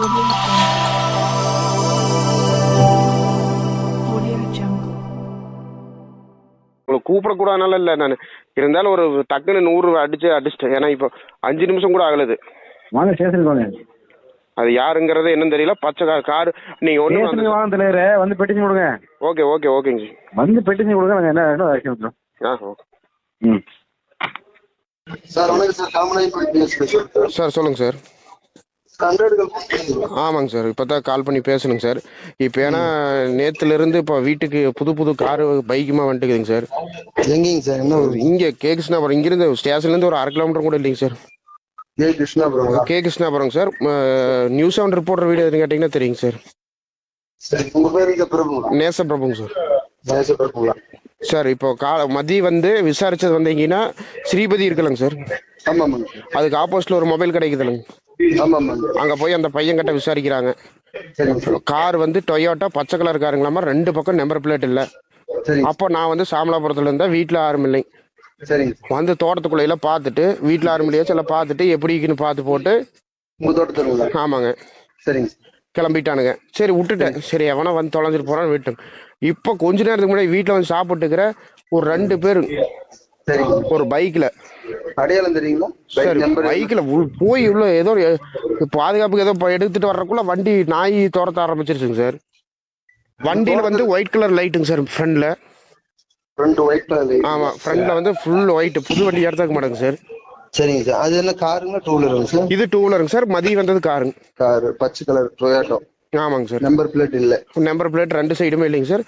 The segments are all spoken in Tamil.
உங்களை கூப்பிடக்கூடாதுனால இல்லை நான் இருந்தாலும் ஒரு டக்குன்னு 100 அடிச்சிட்டேன். ஏன்னா இப்போ 5 நிமிஷம் கூட ஆகலது. வாங்க ஸ்டேஷனுக்கு வாங்க. அது யாருங்கிறது என்னன்னு தெரியல. பச்சை கார் நீங்க ஒண்ணு வாங்க தலைவரே, வந்து பெட்டிஷன் கொடுங்க. ஓகே ஓகே ஓகேங்க ஜி, வந்து பெட்டிஷன் கொடுங்க. நாங்கள் என்ன ஆக்ஷன் பண்ணுறோம். ஓகே. சார் வணக்கம் சார், காமராஜ் சார் சொல்லுங்க சார். ஆமாங்க சார், இப்போ தான் கால் பண்ணி பேசணுங்க சார். இப்போ ஏன்னா நேற்றுலேருந்து இப்போ வீட்டுக்கு புது காரு பைக்குமா வந்துட்டுக்குதுங்க சார். எங்கேங்க சார்? என்ன ஒரு இங்கே கே கிருஷ்ணாபுரம், இங்கிருந்து ஸ்டேஷன்லேருந்து ஒரு 1/2 கிலோமீட்டர் கூட இல்லைங்க sir. K Krishnapuram sir. News 7 reporter வீடு எதுன்னு கேட்டிங்கன்னா தெரியுங்க சார். சரி, உங்க பேர் பிரபு? நேசப்பிரபுங்க சார். நேசப்பிரபுங்களா சார்? இப்போ மதியம் வந்து விசாரிச்சது வந்தீங்கன்னா ஸ்ரீபதி இருக்கலங்க சார். ஆமாம். அதுக்கு ஆப்போசிட்ல ஒரு மொபைல் கிடைக்குதுலங்க. ஆமாம். அங்க போய் அந்த பையன் கிட்ட விசாரிக்கிறாங்க. கார் வந்து டொயோட்டா பச்சை கலர் காருங்களாமா, 2 பக்கம் நம்பர் பிளேட் இல்ல. அப்போ நான் வந்து சாமலாபுரத்துல இருந்தா வீட்டுல யாரும் இல்லைங்க. வந்து தோட்டத்துக்குள்ள பார்த்துட்டு வீட்டுல யாரும் இல்லையா சில பார்த்துட்டு எப்படின்னு பார்த்து போட்டு ஆமாங்க கிளம்பிட்டானுங்க. சரி விட்டுட்டேன். சரி எவனா வந்து தொலைஞ்சிட்டு போறான்னு விட்டேன். இப்போ கொஞ்ச நேரத்துக்கு முன்னாடி வீட்டுல வந்து சாப்பிட்டுக்கிற ஒரு 2 பேரு ஒரு பைக்ல, அடையாளம் தெரியுங்களா? சரி பைக்ல போய் உள்ள ஏதோ பாதுகாப்புக்கு ஏதோ எடுத்துட்டு வர்றதுக்குள்ள வண்டி நாய் துரத்த ஆரம்பிச்சிருச்சுங்க சார். வண்டியில வந்து ஒயிட் கலர் லைட்டுங்க சார் ஃப்ரண்ட்ல. ஆமா, ஃப்ரண்ட்ல வந்து ஃபுல் ஒயிட். புது வண்டி எடுத்துக்க மாட்டேங்க சார். சரிங்க சார். அது என்ன காருங்களா டூ வீலருங்க சார்? இது 2 வீலருங்க சார். மதியம் வந்தது காருங்க. காரு பச்சை கலர் டொயோட்டோ. ஆமாங்க சார். நம்பர் பிளேட் இல்ல. நம்பர் பிளேட் 2 சைடுமே இல்லைங்க சார்.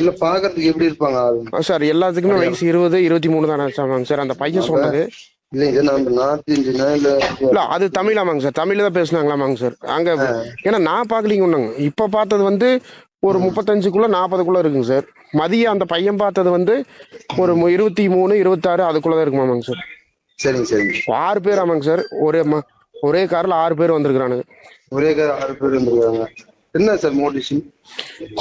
இல்ல பாக்குறதுக்கு எப்படி இருப்பாங்க சார்? எல்லாத்துக்குமே வயசு 20 23 தானே சார். அந்த பையன் சொன்னது இல்ல அது தமிழ். ஆமாங்க சார், தமிழ்ல தான் பேசினாங்களாமாங்க சார் அங்க. ஏன்னா நான் பாக்கலீங்க ஒண்ணுங்க. இப்ப பார்த்தது வந்து ஒரு 35 40 இருக்குங்க சார். மதியம் அந்த பையன் பார்த்தது வந்து ஒரு 23 26 அதுக்குள்ளதான் இருக்குமாமாங்க சார். சரிங்க சரிங்க. 6 பேர். ஆமாங்க சார், ஒரே கார்ல 6 பேர் வந்திருக்கிறானுங்க. ஒரே கார் 6 பேர் வந்திருக்காங்க. என்ன சார் மோட்டிவேஷன்?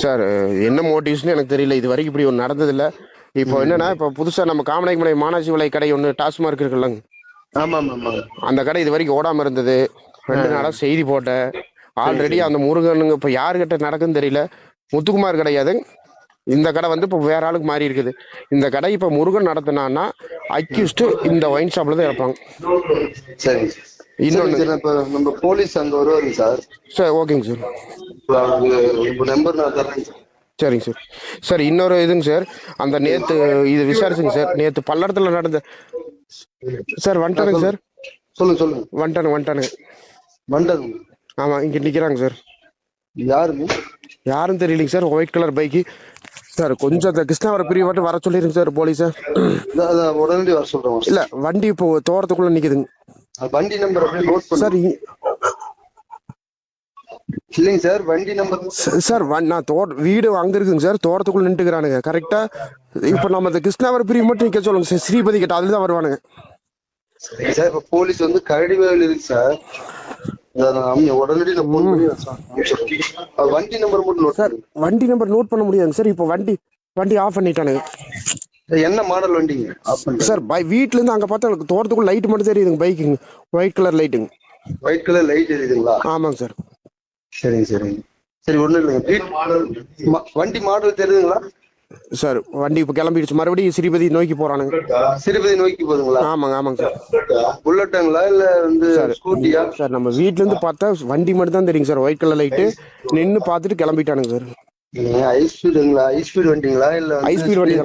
சார் என்ன மோட்டிவ்ஸ்னு எனக்கு தெரியல. இது வரைக்கும் இப்படி ஒன்று நடந்தது இல்லை. இப்போ என்னன்னா, இப்போ புதுசா நம்ம காமநாயக்கமலை மானாட்சி விலை கடை ஒன்று டாஸ்மார்க் இருக்குல்லங்க. அந்த கடை இது வரைக்கும் ஓடாம இருந்தது. 2 நாளா செய்தி போட்டேன். ஆல்ரெடி அந்த முருகனுங்க இப்போ யாருக்கிட்ட நடக்குன்னு தெரியல. முத்துக்குமார் கிடையாது, இந்த கடை வந்து இப்போ வேற ஆளுக்கு மாறி இருக்குது. இந்த கடை இப்போ முருகன் நடத்தினான்னா அக்யூஸ்ட் இந்த ஒயின் ஷாப்ல தான் இருப்பாங்க. சரி. இன்னொன்னு நம்ம போலீஸ் அங்க வருவாங்க சார். சார் ஓகேங்க சார். நம்பர் நான் தரேன். சரிங்க சார். சார் இன்னொரு இதுங்க சார், அந்த நேத்து இது விசாரிச்சுங்க சார். நேத்து பல்லடத்துல நடந்த சார் வந்துட்டானுங்க சார். சொல்லுங்க. வந்துட்டானுங்க. ஆமா, இங்க நிக்கிறாங்க சார். யாரும் தெரியலைங்க sir. White colour bike sir. கொஞ்சம் அந்த கிருஷ்ணாவரம் பிரிவு மட்டும் வர சொல்லிருங்க சார் போலீஸ. உடனடி வர சொல்றோம். இல்ல வண்டி இப்போ தோட்டத்துக்குள்ள நிக்குதுங்க. வண்டி நம்பர் அப்படியே நோட் பண்ணு சார். இல்லைங்க சார், வண்டி நம்பர் சார் நான் வீடு அங்க இருக்குங்க சார். தோட்டத்துக்குள்ள நின்றுக்கிறானுங்க கரெக்டா. இப்ப நம்ம இந்த கிருஷ்ணாவரம் பிரிவு மட்டும் நிக்க சொல்லுங்க சார். ஸ்ரீபதி கிட்ட அதுலதான் வருவானுங்க சார். இப்ப போலீஸ் வந்து கரடிவேல் இருக்கு சார். உடனடி வண்டி நம்பர் மட்டும் நோட் சார். வண்டி நம்பர் நோட் பண்ண முடியாதுங்க சார். இப்போ வண்டி ஆஃப் பண்ணிட்டானுங்க. என்ன மாடல் வண்டிங்க சார்? வீட்டுல இருந்து அங்க பார்த்தா தோட்டத்துக்குள்ள லைட் மட்டும் தெரியுதுங்க. பைக்குங்க ஒயிட் கலர் லைட்டுங்க. ஒயிட் கலர் லைட் எரியுதுங்களா? ஆமாங்க சார். சரி ஒண்ணும் இல்லைங்க. வண்டி மாடல் தெரியுதுங்களா சார்? வண்டி இப்ப கிளம்பிடுச்சு. மறுபடியும் ஸ்ரீபதி நோக்கி போறானுங்க. ஸ்ரீபதி நோக்கி போகுதுங்களா? ஆமாங்க சார். புல்லட்டுங்களா இல்ல வந்து ஸ்கூட்டியா சார்? நம்ம வீட்டுல இருந்து பார்த்தா வண்டி மட்டும் தான் தெரியுங்க சார். ஒயிட் கலர் லைட்டு நின்னு பார்த்துட்டு கிளம்பிட்டானுங்க சார். ஹை ஸ்பீட் வண்டிங்களா இல்ல ஹை ஸ்பீட் வண்டி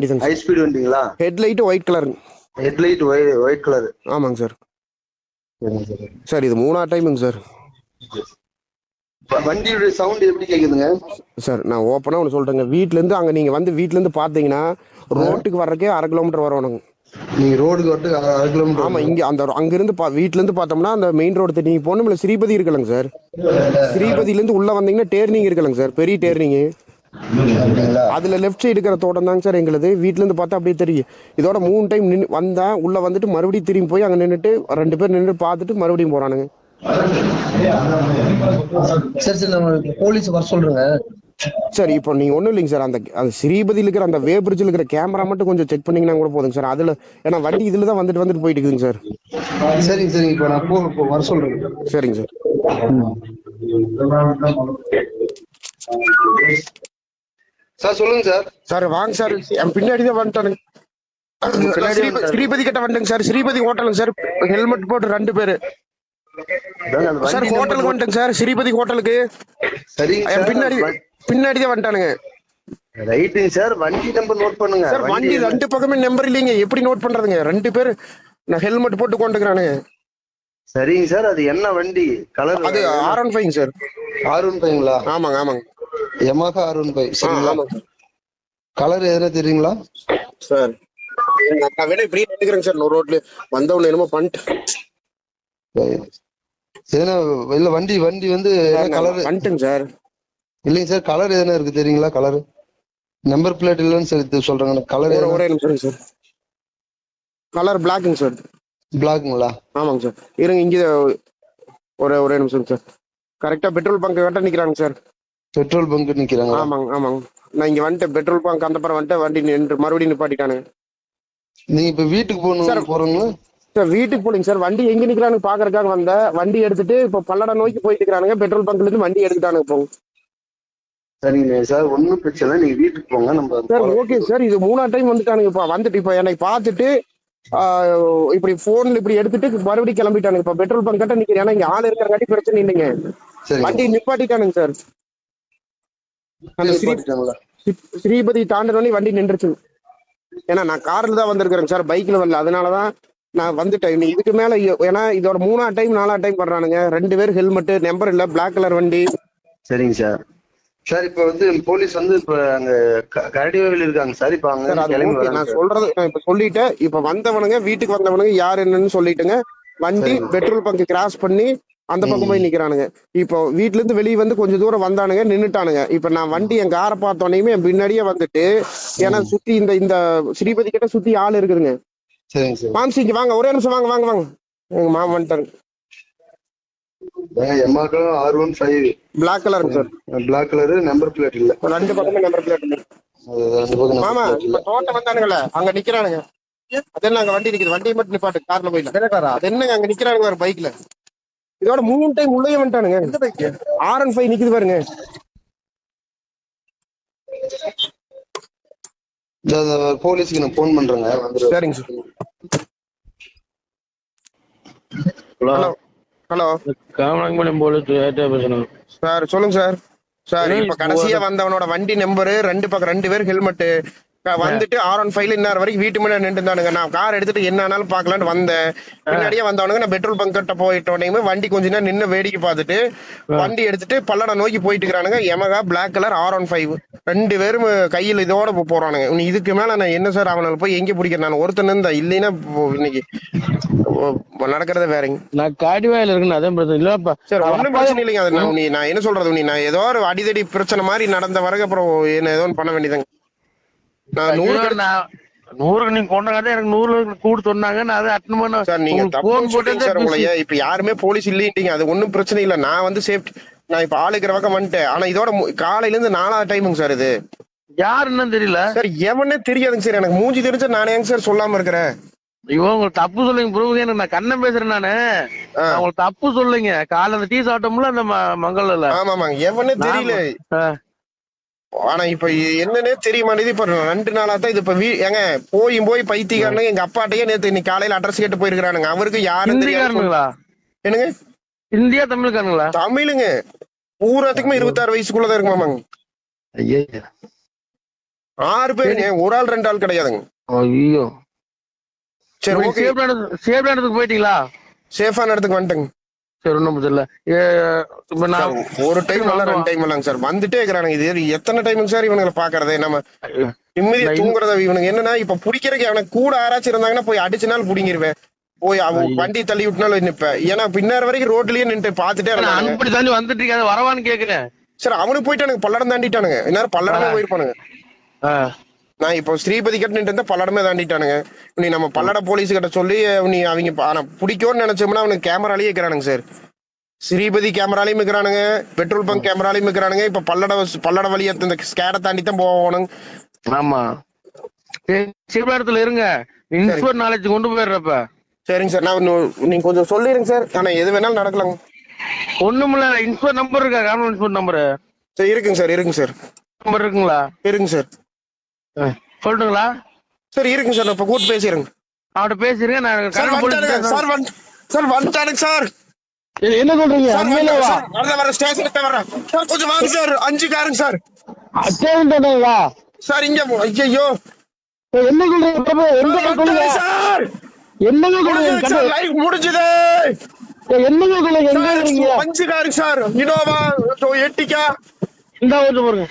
தாங்க. ஹை ஸ்பீட் வண்டிங்களா? Head light white colour. White colour. ஆமாங்க சார். சார் இது 3ஆவது டைமுங்க சார். வண்டியோட சவுண்ட் எப்படி கேக்குதுங்க சார்? நான் ஓப்பனா ஒன்று சொல்றேங்க. வீட்டுல இருந்து அங்க நீங்க வந்து வீட்டுல இருந்து பாத்தீங்கன்னா ரோட்டுக்கு வர்றதுக்கே 1/2 கிலோமீட்டர் வரணுங்க. நீங்க ரோடுக்கு வரதுக்கு 1/2 கிலோமீட்டர்? ஆமா. இங்க அந்த அங்க இருந்து வீட்டுல இருந்து பார்த்தோம்னா அந்த மெயின் ரோடு நீங்க போனோம்ல ஸ்ரீபதி இருக்கலங்க சார். ஸ்ரீபதியில இருந்து உள்ள வந்தீங்கன்னா டேர்னிங் இருக்கலங்க சார், பெரிய டேர்னிங். அதுல லெஃப்ட் சைடு இருக்கிற தோட்டம் தாங்க சார் எங்களுது. வீட்டுல இருந்து பார்த்தா அப்படியே தெரியும். இதோட 3 டைம் வந்தேன். உள்ள வந்துட்டு மறுபடியும் திரும்பி போய் அங்க நின்றுட்டு 2 பேர் நின்று பார்த்துட்டு மறுபடியும் போறானுங்க. சரி போலீஸ் வர சொல்றேங்க. சார் இப்போ நீங்க ஒண்ணும் இல்லைங்க சார். அந்த ஸ்ரீபதியில இருக்கிற அந்த வே பிரிட்ஜில் இருக்கிற கேமரா மட்டும் கொஞ்சம் செக் பண்ணீங்கன்னா கூட போதுங்க சார். அதுல ஏன்னா வண்டி இதுல தான் வந்துட்டு போயிட்டு இருக்குதுங்க சார். சரிங்க இப்போ நான் வர சொல்றேன். சரிங்க சார். சார் சொல்லுங்க சார். சார் வாங்க சார், என் பின்னாடி தான் வந்துட்டானுங்க. ஸ்ரீபதி கிட்ட வந்துங்க சார், ஸ்ரீபதி ஹோட்டலுங்க சார், ஹெல்மெட் போட்டு 2 பேரு சார் ஹோட்டலுக்கு வந்துட்டேங்க சார், ஸ்ரீபதி ஹோட்டலுக்கு. சரிங்க என் சார். பின்னாடி தான் வந்துட்டானுங்க ரைட்டுங்க சார். வண்டி நம்பர் நோட் பண்ணுங்க சார். வண்டி 2 பக்கமே நம்பர் இல்லைங்க, எப்படி நோட் பண்றதுங்க? 2 பேரு நான் ஹெல்மெட் போட்டு கொண்டுக்கிறானுங்க. சரிங்க சார். அது என்ன வண்டி கலர்? அது R15 சார். R15ங்களா? ஆமாங்க ஆமாங்க. Yamaha R15 சரிங்களா? கலர் எதுனா தெரியுங்களா சார்? நான் வேணா இப்படி நினைக்கிறேங்க சார், ரோட்ல வந்தவன என்னமோ பண்ணிட்டு. எதுனா இல்ல வண்டி வந்து கலர் பண்ணிட்டுங்க சார். இல்லைங்க சார், கலர் எதுனா இருக்கு தெரியுங்களா? கலர் நம்பர் பிளேட் இல்லைன்னு சொல்லி சொல்றாங்க. கலர் ஒரே நிமிஷம் சார். கலர் பிளாக்குங்க சார். பிளாக்குங்களா? ஆமாங்க சார். இருங்க இங்க ஒரே நிமிஷம் சார். கரெக்டா பெட்ரோல் பங்க் கிட்ட நிக்கிறாங்க சார். பெட்ரோல் பங்க் நிக்கிறாங்க. ஆமாங்க. நான் இங்க வந்துட்டு பெட்ரோல் பங்க் அந்த பக்கம் வந்துட்டு வண்டி நின்று மறுபடியும் நிப்பாட்டிட்டானுங்க. நீங்க இப்ப வீட்டுக்கு போறீங்களா? சார் வீட்டுக்கு போலீங்க சார், வண்டி எங்க நிக்கிறானு பாக்குறதுக்காக வந்த. வண்டி எடுத்துட்டு இப்ப பல்லடம் நோக்கி போயிட்டு இருக்கானுங்க. பெட்ரோல் பங்க்ல இருந்து வண்டி எடுத்துட்டானுங்க. போங்க சரிங்க சார், ஒன்னும் பிரச்சனை இல்லை. நீங்க வீட்டுக்கு போங்க. நம்ம சார் ஓகே சார். இது 3ஆவது டைம் வந்துட்டானுங்க. இப்ப வந்துட்டு இப்ப என்னை பார்த்துட்டு இப்படி போன்ல இப்படி எடுத்துட்டு மறுபடியும் கிளம்பிட்டானுங்க. இப்ப பெட்ரோல் பங்க் கிட்ட நிக்கிறேன். ஏன்னா இங்க ஆள் இருக்கிறங்காட்டி பிரச்சனை இல்லைங்க. வண்டி நிப்பாட்டிட்டானுங்க சார். அந்த ஸ்ரீபதி தாண்டனோடனே வண்டி நின்றுச்சு. ஏன்னா நான் கார்ல தான் வந்திருக்கிறேங்க சார், பைக்ல வரல. அதனாலதான் நான் வந்துட்டேன். இதுக்கு மேல ஏன்னா இதோட 3ஆவது டைம் 4ஆவது டைம் பண்றானுங்க. 2 பேர் ஹெல்மெட் நம்பர் இல்ல, பிளாக் கலர் வண்டி. சரிங்க சார். சார் இப்ப போலீஸ் இப்ப அங்க கரடிவேல இருக்காங்க சார். இப்ப அங்க நான் சொல்றது நான் இப்ப சொல்லிட்டேன். இப்ப வந்தவனுங்க வீட்டுக்கு வந்தவனுங்க யார் என்னன்னு சொல்லிட்டுங்க. வண்டி பெட்ரோல் பங்க் கிராஸ் பண்ணி அந்த பக்கம் போய் நிக்கிறானுங்க. இப்போ வீட்டுல இருந்து வெளியே வந்து கொஞ்சம் தூரம் வந்தானுங்க, நின்னுட்டானுங்க. இப்ப நான் வண்டி என் காரை பார்த்தோன்னே என் பின்னாடியே வந்துட்டு, ஏன்னா சுத்தி இந்த ஸ்ரீபதி கிட்ட சுத்தி ஆள் இருக்குதுங்க. மாம்சிங்க வாங்க, ஒரே நிமிஷம் வாங்க வாங்க வாங்க. எங்க மாமா வந்துட்டாரு. Yamaha R15 பிளாக் கலருங்க sir. Black colour, number plate இல்ல. 2 பக்கமே நம்பர் பிளேட் இல்ல. மாமா இப்ப தோட்டம் வந்தானுங்கல்ல, அங்க நிக்கிறானுங்க. அது என்ன அங்க வண்டி நிக்குது, வண்டியை மட்டும் நிப்பாட்டு, கார்ல போயிடலாம். அது என்னங்க அங்க நிக்கிறானுங்க ஒரு பைக்ல. இதோட 3 டைம் உள்ளே வந்துட்டானுங்க. எந்த பைக்? R15 நிக்குது பாருங்க. போலீஸ்க்கு நான் போன் பண்றேங்க. சரிங்க சார். ஹலோ ஹலோ காமராஜ்பாளையம் போலீஸ் பேசணும் சார். சொல்லுங்க சார். சார் இப்ப கடைசியா வந்தவனோட வண்டி நம்பரு 2 பேர் ஹெல்மெட் வந்துட்டு R15 இன்னார் வரைக்கும் வீட்டு முன்னாடி நின்று இருந்தானுங்க. நான் கார் எடுத்துட்டு என்ன ஆனாலும் பாக்கலான்னு வந்தேன். பின்னாடியே வந்தவனுங்க. நான் பெட்ரோல் பங்க் கிட்ட போயிட்டோன்னே வண்டி கொஞ்ச நேரம் நின்று வேடிக்கை பார்த்துட்டு வண்டி எடுத்துட்டு பல்லடம் நோக்கி போயிட்டு இருக்கிறானுங்க. Yamaha பிளாக் கலர் R15 2 பேரும் கையில் இதோட போறானுங்க. இதுக்கு மேல நான் என்ன சார் அவனால போய் எங்க பிடிக்கிறேன்? நான் ஒருத்தன் இருந்தா இல்லைன்னா இன்னைக்கு நடக்கிறத வேறங்க. நான் காடிவாயில இருக்குன்னு அதே பிரச்சனை இல்லப்பா சார். ஒன்னும் பிரச்சனை இல்லைங்க. அது நான் என்ன சொல்றது, நான் ஏதோ ஒரு அடிதடி பிரச்சனை மாதிரி நடந்த வரைக்கும் அப்புறம் என்ன ஏதோ பண்ண வேண்டியதாங்க. நான் 100 நீங்க கொண்டாங்க எனக்கு 100 கூட சொன்னாங்க. நான் அதை அட்டன் பண்ண சார். நீங்க போன் போட்டீங்க சார். உங்களைய இப்ப யாருமே போலீஸ் இல்லைட்டீங்க. அது ஒன்னும் பிரச்சனை இல்ல. நான் சேஃப்டி நான் இப்ப ஆளுக்கிற பக்கம் வந்துட்டேன். ஆனா இதோட காலையில இருந்து 4ஆவது டைமுங்க சார். இது யாருன்னு தெரியல சார். எவனே தெரியாதுங்க சார். எனக்கு மூஞ்சி தெரிஞ்சா நானே சார் சொல்லாம இருக்கிறேன். உங்களுக்கு தப்பு சொல்லுங்க ப்ரூவ். எனக்கு நான் கண்ணன் பேசுறேன். நானு உங்களுக்கு தப்பு சொல்லுங்க. காலைல அந்த டீ சாப்பிட்டோம்ல அந்த மங்கல்ல. ஆமாமாங்க. எவனே தெரியல. ஆனா இப்ப என்னன்னே தெரிய மாட்டேது. இப்ப 2 நாளா தான் இது. இப்ப ஏங்க போய் பைத்தியக்காரனுங்க எங்க அப்பாட்டையே நேத்து இன்னைக்கு காலையில அட்ரஸ் கேட்டு போயிருக்கானுங்க. அவருக்கு யாரும் தெரியாதுங்களா? என்னங்க இந்தியா தமிழ்காரங்களா? தமிழுங்க. பூராத்துக்குமே 26 வயசுக்குள்ளதான் இருக்குமாமாங்க. 6 பேருங்க. ஒரு ஆள் 2 ஆள் கிடையாதுங்க. ஐயோ சரி ஓகே. சேஃப் இடத்துக்கு போயிட்டீங்களா? சேஃபான இடத்துக்கு வந்துட்டேங்க. சரி ஒண்ணும் தெரியல. இப்ப நான் ஒரு டைம் இல்ல 2 டைம் இல்லங்க சார். வந்துட்டே இருக்கிறானுங்க. இது எத்தனை டைமுங்க சார் இவனுங்களை பாக்குறதே? நம்ம நிம்மதியா தூங்குறத இவனுக்கு என்னன்னா இப்ப பிடிக்கிறதுக்கு அவனுக்கு கூட யாராச்சும் இருந்தாங்கன்னா போய் அடிச்சுனாலும் பிடிங்கிருவேன். போய் அவன் வண்டி தள்ளி விட்டுனாலும் நிப்பேன். ஏன்னா பின்னார் வரைக்கும் ரோட்லயே நின்று பாத்துட்டே அப்படி தாண்டி வந்துட்டு இருக்காது வரவான்னு கேக்குறேன் சார். அவனுக்கு போயிட்டானுங்க. பல்லடம் தாண்டிட்டானுங்க. இந்நேரம் பல்லடமே போயிருப்பானுங்க. நான் இப்போ ஸ்ரீபதி கிட்ட நின்று இருந்தா பல்லடமே தாண்டிட்டானுங்க. நீ நம்ம பல்லட போலீஸ் கிட்ட சொல்லி நீ அவங்க பிடிக்கும்னு நினைச்சோம்னா அவனுக்கு கேமராலேயே இருக்கிறானுங்க சார். ஸ்ரீபதி கேமராலையும் இருக்கிறானுங்க, பெட்ரோல் பங்க் கேமராலையும் இருக்கிறானுங்க. இப்ப பல்லட வழியா இந்த ஸ்கேடை தாண்டி தான் போகணும். ஆமா இடத்துல இருங்க. இன்ஸ்போர்ட் நாலேஜ் கொண்டு போயிடுறப்ப. சரிங்க சார். நான் நீங்க கொஞ்சம் சொல்லிருங்க சார். ஆனா எது வேணாலும் நடக்கலாங்க. ஒண்ணுமில்ல, இன்ஸ்பெக்டர் நம்பர் இருக்கா? கார்மெண்ட் இன்ஸ்பெக்டர் நம்பரு சார் இருக்குங்க சார், இருக்குங்க சார், நம்பர் இருக்குங்களா? இருக்குங்க சார். சொல்லட்டுங்களா? சார் இருக்குங்க சார், நான் இப்ப கூட்டு பேசிடுறேங்க. அவட்ட பேசிருங்க. நான் சார் வந்துட்டானுங்க சார், சார் வந்துட்டானுங்க சார். என்ன சொல்றீங்க? சார் வர ஸ்டேஷனுக்கு வரேன் சார், கொஞ்சம் வாங்க சார். 5 காருங்க சார். சார் இங்க ஐயோ என்ன சொல்றீங்க சார்? என்னங்க லைவ் முடிஞ்சது. என்னங்க 5 காருங்க சார், இனோவா எட்டிக்கா. இந்த பாருங்க.